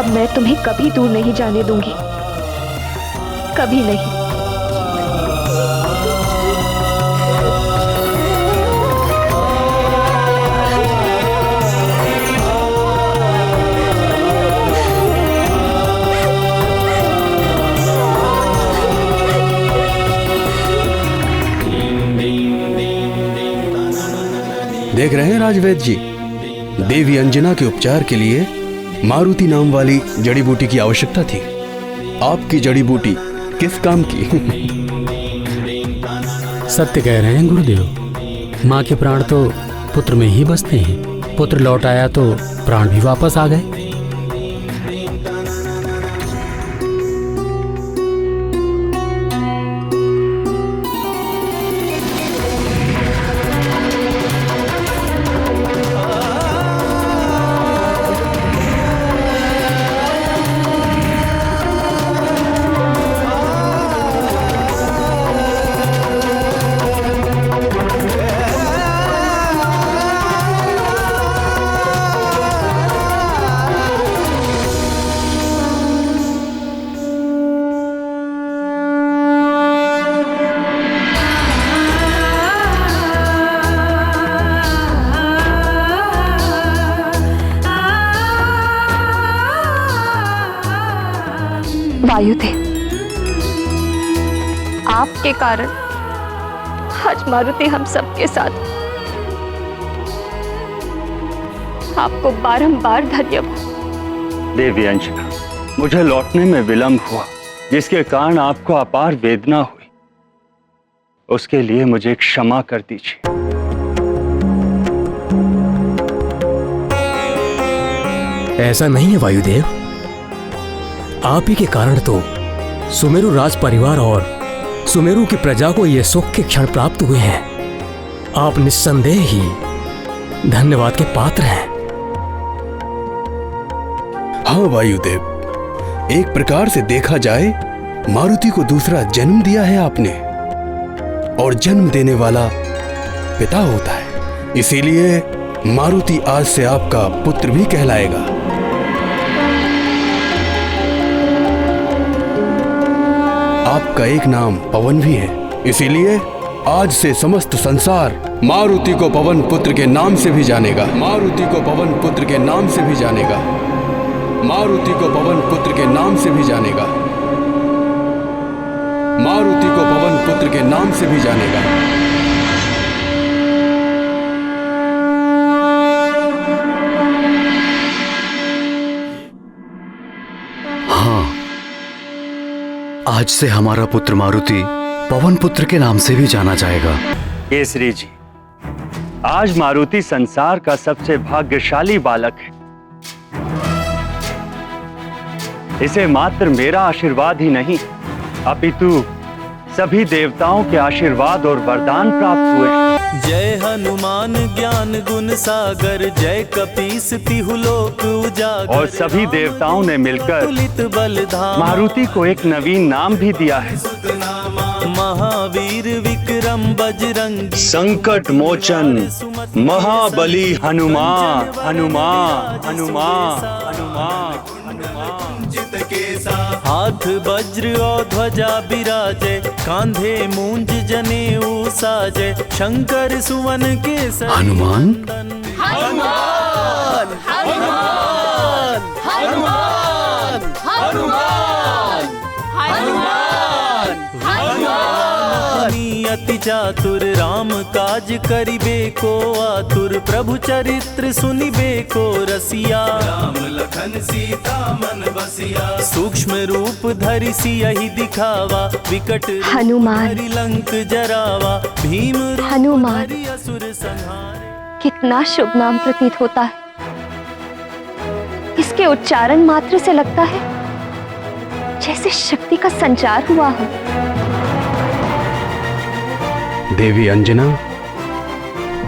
अब मैं तुम्हें कभी दूर नहीं जाने दूंगी, कभी नहीं। देख रहे हैं राजवैद जी, देवी अंजना के उपचार के लिए मारुति नाम वाली जड़ी बूटी की आवश्यकता थी। आपकी जड़ी बूटी किस काम की? सत्य कह रहे हैं गुरुदेव। माँ के प्राण तो पुत्र में ही बसते हैं। पुत्र लौट आया तो प्राण भी वापस आ गए। वायुदेव, आपके कारण आज मारुति हम सबके साथ। आपको बारंबार धन्यवाद। देवी अंजना, मुझे लौटने में विलंब हुआ, जिसके कारण आपको अपार वेदना हुई। उसके लिए मुझे क्षमा कर दीजिए। ऐसा नहीं है वायुदेव, आप ही के कारण तो सुमेरु राज परिवार और सुमेरु की प्रजा को ये सुख के क्षण प्राप्त हुए हैं। आप निस्संदेह ही धन्यवाद के पात्र हैं। हाँ वायुदेव, एक प्रकार से देखा जाए मारुति को दूसरा जन्म दिया है आपने, और जन्म देने वाला पिता होता है। इसीलिए मारुति आज से आपका पुत्र भी कहलाएगा। आपका एक नाम पवन भी है, इसीलिए आज से समस्त संसार मारुति को पवन पुत्र के नाम से भी जानेगा। मारुति को पवन पुत्र के नाम से भी जानेगा। मारुति को पवन पुत्र के नाम से भी जानेगा। मारुति को पवन पुत्र के नाम से भी जानेगा। आज से हमारा पुत्र मारुति पवन पुत्र के नाम से भी जाना जाएगा। केसरी जी, आज मारुति संसार का सबसे भाग्यशाली बालक है। इसे मात्र मेरा आशीर्वाद ही नहीं, अपितु सभी देवताओं के आशीर्वाद और वरदान प्राप्त हुए। जय हनुमान ज्ञान गुण सागर, जय कपीस तिहु लोक उजागर। और सभी देवताओं ने मिलकर मारुति को एक नवीन नाम भी दिया है। महावीर विक्रम बजरंगी, संकट मोचन महाबली हनुमान। हनुमान हनुमान हनुमान हनुमान। हाथ वज्र और ध्वजा बिराजे, कांधे मूंज जनेऊ साजे। शंकर सुवन के हनुमान हनुमान हनुमान हनुमान हनुमान हनुमान हनुमान। अति चातुर राम काज करिबे को आतुर, प्रभु चरित्र सुनिबे को रसिया। राम लखन सीता मन बसिया, सूक्ष्म रूप धरि सियहि दिखावा। विकट हनुमान लंक जरावा, भीम हनुमान असुर संहारे। कितना शुभ नाम प्रतीत होता है। इसके उच्चारण मात्र से लगता है जैसे शक्ति का संचार हुआ हो। देवी अंजना,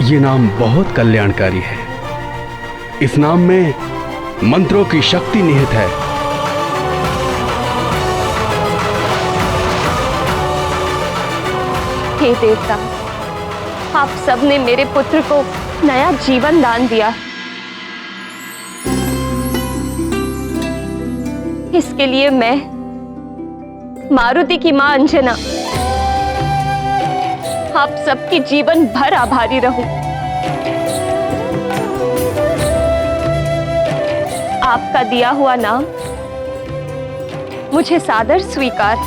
ये नाम बहुत कल्याणकारी है। इस नाम में मंत्रों की शक्ति निहित है। हे देवता, आप सबने मेरे पुत्र को नया जीवन दान दिया। इसके लिए मैं मारुति की मां अंजना आप सबकी जीवन भर आभारी रहूं। आपका दिया हुआ नाम मुझे सादर स्वीकार।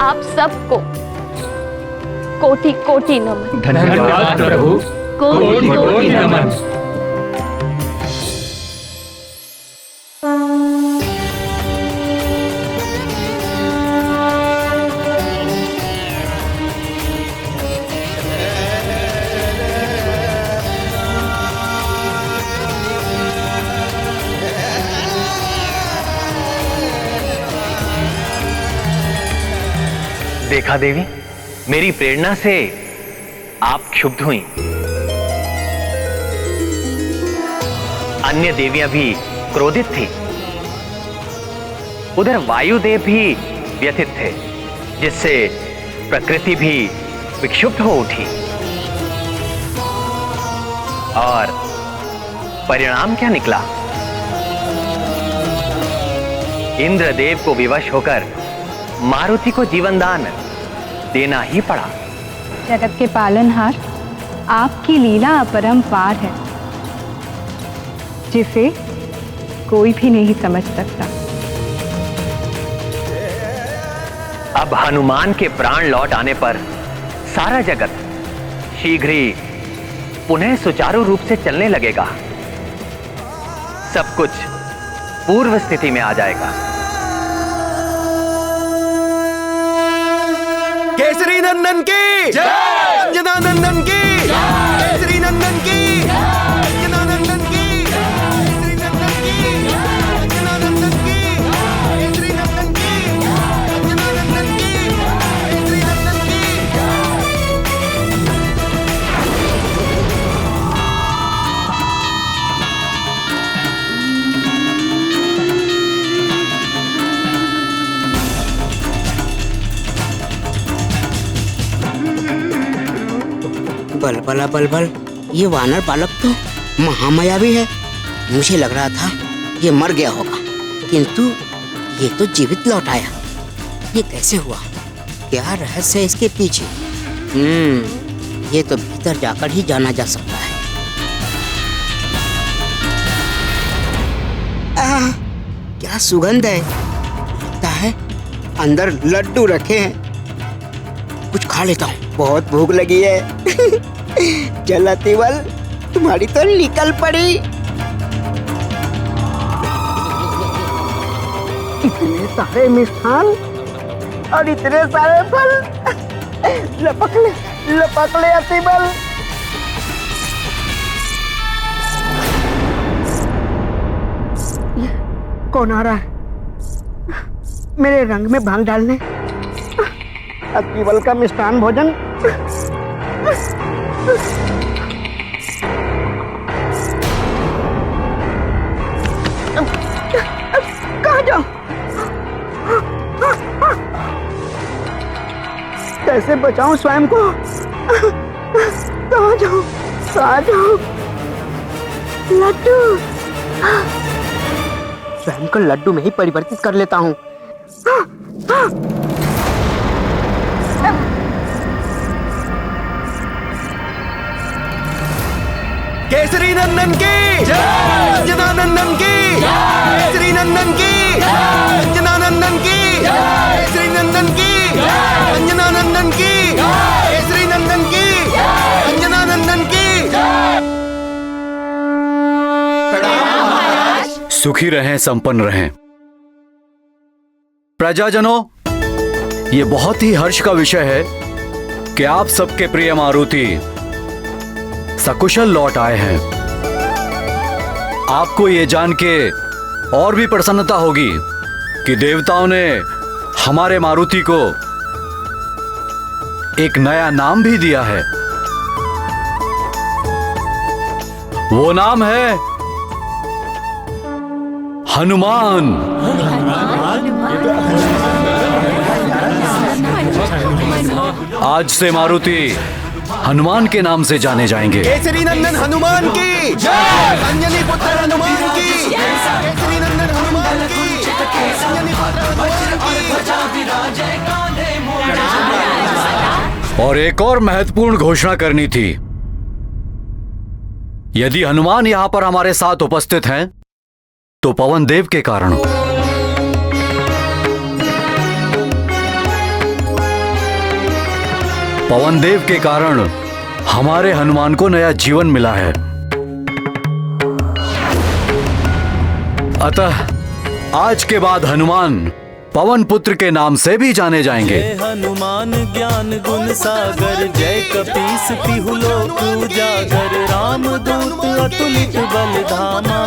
आप सबको कोटि कोटि नमन। धन्यवाद प्रभु, कोटि कोटि नमन। देखा देवी, मेरी प्रेरणा से आप क्षुब्ध हुई। अन्य देवियां भी क्रोधित थी। उधर वायुदेव भी व्यथित थे, जिससे प्रकृति भी विक्षुब्ध हो उठी। और परिणाम क्या निकला? इंद्रदेव को विवश होकर मारुति को जीवनदान देना ही पड़ा। जगत के पालनहार, आपकी लीला अपरंपार है, जिसे कोई भी नहीं समझ सकता। अब हनुमान के प्राण लौट आने पर सारा जगत शीघ्र ही पुनः सुचारू रूप से चलने लगेगा। सब कुछ पूर्व स्थिति में आ जाएगा। केसरी नंदन की जय, अंजना नंदन की जय, केसरी नंदन की जय, अंजना नंदन की जय, केसरी नंदन की जय, अंजना नंदन की जय, केसरी नंदन की जय, अंजना नंदन की जय, केसरी नंदन की बलबला बलबल, ये वानर बालक तो महामायावी है। मुझे लग रहा था ये मर गया होगा, किंतु ये तो जीवित लौट आया। ये कैसे हुआ? क्या रहस्य है इसके पीछे? ये तो भीतर जाकर ही जाना जा सकता है। क्या सुगंध है! लगता है अंदर लड्डू रखे हैं। कुछ खा लेता हूँ, बहुत भूख लगी है। चल अतिबल, तुम्हारी तो निकल पड़ी। इतने सारे मिष्ठान और इतने सारे फल, लपक ले अतिबल। कौन आ रहा है मेरे रंग में भांग डालने? अतिबल का मिष्ठान भोजन। कहाँ जाऊं? कैसे बचाऊं स्वयं को? कहाँ जाऊं? कहाँ जाऊं? लड्डू, स्वयं को लड्डू में ही परिवर्तित कर लेता हूँ। केसरी नंदन की जय, अंजना नंदन की जय, केसरी नंदन की जय, अंजना नंदन की जय, केसरी नंदन की जय, अंजना नंदन की जय, केसरी नंदन की जय, अंजना नंदन की जय। सुखी रहें, संपन्न रहें। प्रजाजनों, ये बहुत ही हर्ष का विषय है कि आप सबके प्रिय मारुति सकुशल लौट आए हैं। आपको ये जान के और भी प्रसन्नता होगी कि देवताओं ने हमारे मारुति को एक नया नाम भी दिया है। वो नाम है हनुमान। आज से मारुति हनुमान के नाम से जाने जाएंगे। केसरी नंदन हनुमान की जय, अंजनी पुत्र हनुमान की केसरी नंदन हनुमान की अंजनी पुत्र और एक और महत्वपूर्ण घोषणा करनी थी। यदि हनुमान यहां पर हमारे साथ उपस्थित हैं, तो पवन देव के कारण। पवन देव के कारण हमारे हनुमान को नया जीवन मिला है। अतः आज के बाद हनुमान पवन पुत्र के नाम से भी जाने जाएंगे। जय हनुमान ज्ञान गुण सागर, जय कपीस तिहु लोक उजागर, राम दूत अतुलित बल धामा,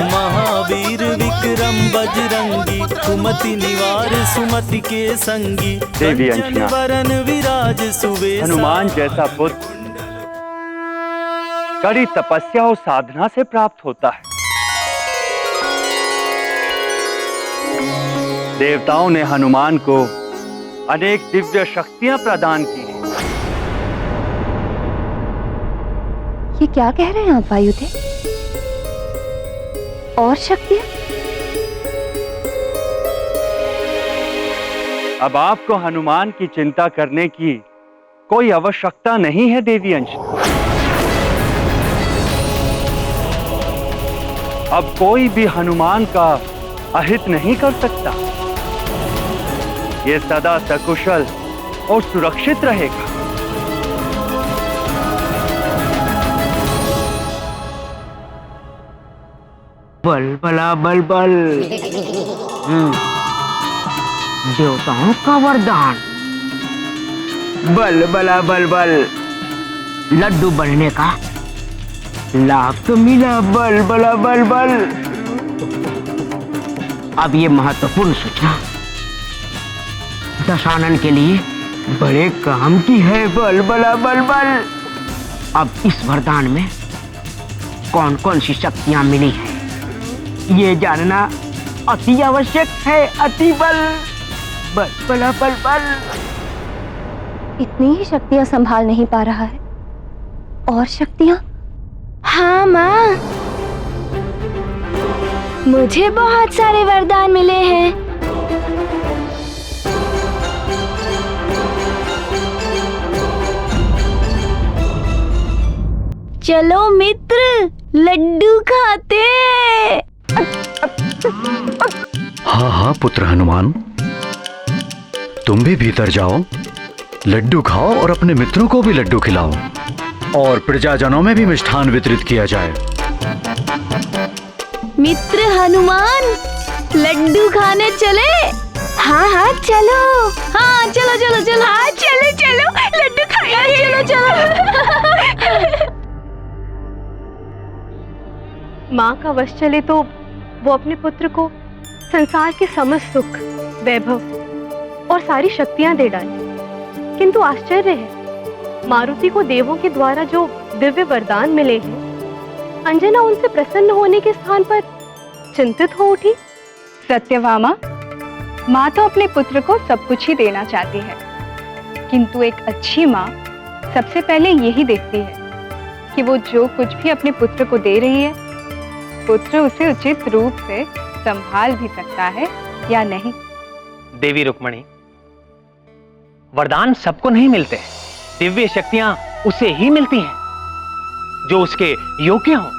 महावीर विक्रम बजरंगी, कुमति निवार सुमति के संगी, देवी अंजना, वरन विराज सुवेश। हनुमान जैसा पुत्र कड़ी तपस्या और साधना से प्राप्त होता है। देवताओं ने हनुमान को अनेक दिव्य शक्तियां प्रदान की हैं। ये क्या कह रहे हैं आप वायुदेव? और शक्तियां? अब आपको हनुमान की चिंता करने की कोई आवश्यकता नहीं है देवी अंजना। अब कोई भी हनुमान का अहित नहीं कर सकता। ये सदा सकुशल और सुरक्षित रहेगा। बल बला बल बल। देवताओं का वरदान, बल बला बल बल। लड्डू बनने का लाभ तो मिला, बल बला बल बल। अब ये महत्वपूर्ण सूचना दशानन के लिए बड़े काम की है, बल बला बल बल। अब इस वरदान में कौन कौन सी शक्तियां मिली हैं, ये जानना अति आवश्यक है। अति बल, बल बला बल बल। इतनी ही शक्तियां संभाल नहीं पा रहा है, और शक्तियां? हाँ माँ, मुझे बहुत सारे वरदान मिले हैं। चलो मित्र, लड्डू खाते। हाँ हाँ पुत्र हनुमान, तुम भी भीतर जाओ, लड्डू खाओ और अपने मित्रों को भी लड्डू खिलाओ, और प्रजाजनों में भी मिष्ठान वितरित किया जाए। मित्र हनुमान, लड्डू खाने चले? हाँ हाँ चलो। हाँ चलो चलो चलो। हाँ चलो चलो, लड्डू खाएंगे। चलो चलो। माँ का वश चले तो वो अपने पुत्र को संसार के समस्त सुख, वैभव और सारी शक्तियां दे डाले। किंतु आश्चर्य है, मारुति को देवों के द्वारा जो दिव्य वरदान मिले हैं, अंजना उनसे प्रसन्न होने के स्थान पर चिंतित हो उठी। सत्यभामा, माँ तो अपने पुत्र को सब कुछ ही देना चाहती है, किंतु एक अच्छी माँ सबसे पहले यही देखती है कि वो जो कुछ भी अपने पुत्र को दे रही है, पुत्र उसे उचित रूप से संभाल भी सकता है या नहीं। देवी रुक्मणी, वरदान सबको नहीं मिलते, दिव्य शक्तियां उसे ही मिलती हैं जो उसके योग्य हों।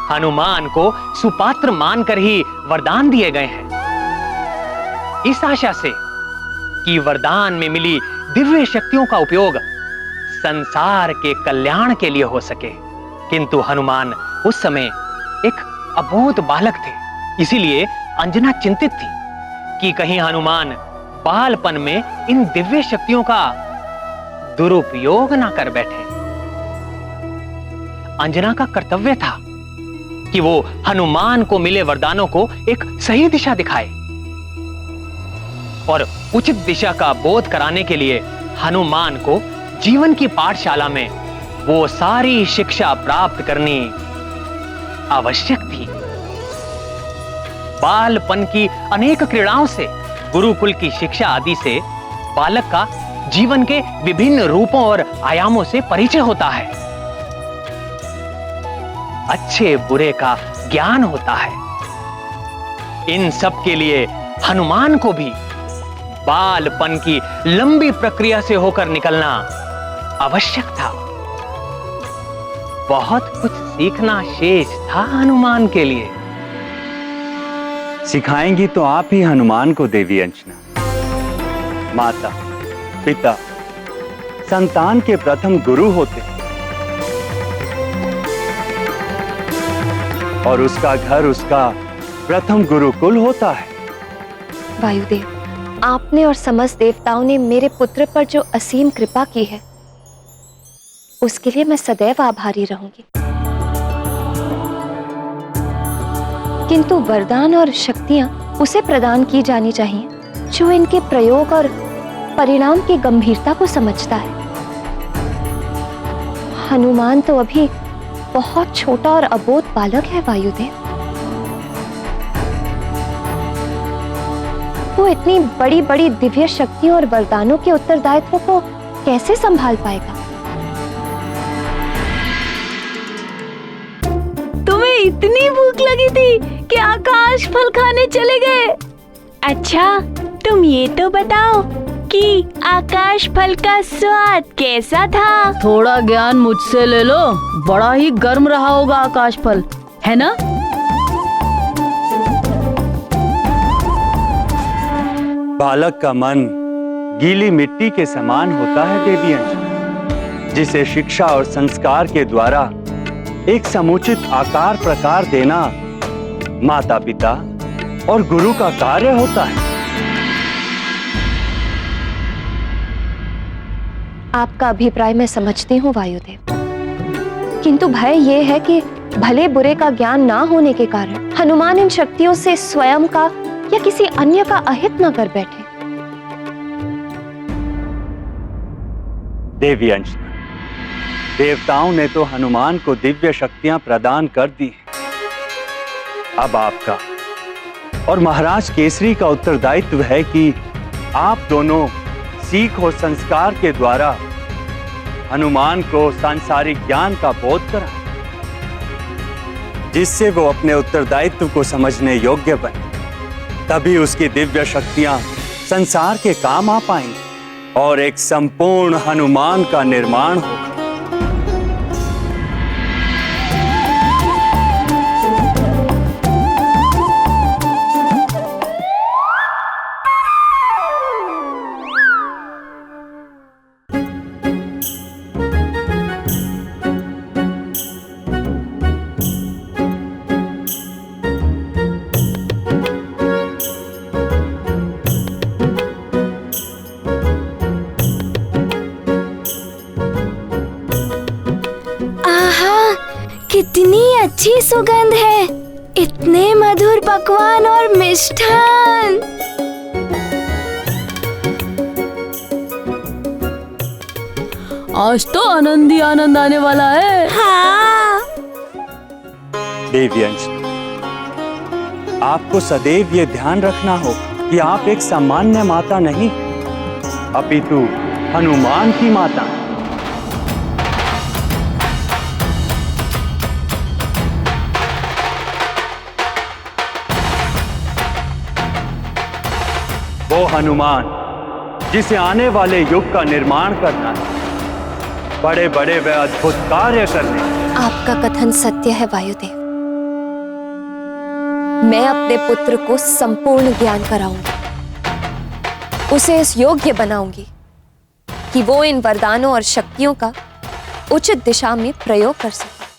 हनुमान को सुपात्र मानकर ही वरदान दिए गए हैं, इस आशा से कि वरदान में मिली दिव्य शक्तियों का उपयोग संसार के कल्याण के लिए हो सके। किंतु हनुमान उस समय एक अबोध बालक थे, इसीलिए अंजना चिंतित थी कि कहीं हनुमान बालपन में इन दिव्य शक्तियों का दुरुपयोग ना कर बैठे। अंजना का कर्तव्य था कि वो हनुमान को मिले वरदानों को एक सही दिशा दिखाए, और उचित दिशा का बोध कराने के लिए हनुमान को जीवन की पाठशाला में वो सारी शिक्षा प्राप्त करनी आवश्यक थी। बालपन की अनेक क्रीड़ाओं से, गुरुकुल की शिक्षा आदि से बालक का जीवन के विभिन्न रूपों और आयामों से परिचय होता है। अच्छे बुरे का ज्ञान होता है। इन सब के लिए हनुमान को भी बालपन की लंबी प्रक्रिया से होकर निकलना आवश्यक था। बहुत कुछ सीखना शेष था हनुमान के लिए। सिखाएंगी तो आप ही हनुमान को देवी अंजना। माता पिता संतान के प्रथम गुरु होते हैं और उसका घर उसका प्रथम गुरुकुल होता है। वायुदेव, आपने और समस्त देवताओं ने मेरे पुत्र पर जो असीम कृपा की है, उसके लिए मैं सदैव आभारी रहूंगी। किंतु वरदान और शक्तियां उसे प्रदान की जानी चाहिए जो इनके प्रयोग और परिणाम की गंभीरता को समझता है। हनुमान तो अभी बहुत छोटा और अबोध बालक है वायुदेव। वो इतनी बड़ी बड़ी दिव्य शक्तियों और वरदानों के उत्तरदायित्व को कैसे संभाल पाएगा? तुम्हें इतनी भूख लगी थी कि आकाश फल खाने चले गए। अच्छा, तुम ये तो बताओ कि आकाश फल का स्वाद कैसा था? थोड़ा ज्ञान मुझसे ले लो, बड़ा ही गर्म रहा होगा आकाश फल, है ना? बालक का मन गीली मिट्टी के समान होता है देवी अंजना, जिसे शिक्षा और संस्कार के द्वारा एक समुचित आकार प्रकार देना माता पिता और गुरु का कार्य होता है। आपका अभिप्राय मैं समझती हूँ वायुदेव, किंतु भय ये है कि भले बुरे का ज्ञान ना होने के कारण हनुमान इन शक्तियों से स्वयं का या किसी अन्य का अहित न कर बैठे। देवी अंजना, देवताओं ने तो हनुमान को दिव्य शक्तियां प्रदान कर दी हैं। अब आपका और महाराज केसरी का उत्तरदायित्व है कि आप दोनों सीख और संस्कार के द्वारा हनुमान को सांसारिक ज्ञान का बोध कराएं, जिससे वो अपने उत्तरदायित्व को समझने योग्य बने। तभी उसकी दिव्य शक्तियां संसार के काम आ पाएंगी और एक संपूर्ण हनुमान का निर्माण होगा। कितनी अच्छी सुगंध है, इतने मधुर पकवान और मिष्ठान। आज तो आनंद ही आनंद आने वाला है। हाँ। देवी अंजना, आपको सदैव ये ध्यान रखना होगा कि आप एक सामान्य माता नहीं, अपितु हनुमान की माता। वो हनुमान जिसे आने वाले युग का निर्माण करना है, बड़े बड़े व अद्भुत कार्य करने। आपका कथन सत्य है वायुदेव। मैं अपने पुत्र को संपूर्ण ज्ञान कराऊंगी, उसे इस योग्य बनाऊंगी कि वो इन वरदानों और शक्तियों का उचित दिशा में प्रयोग कर सके।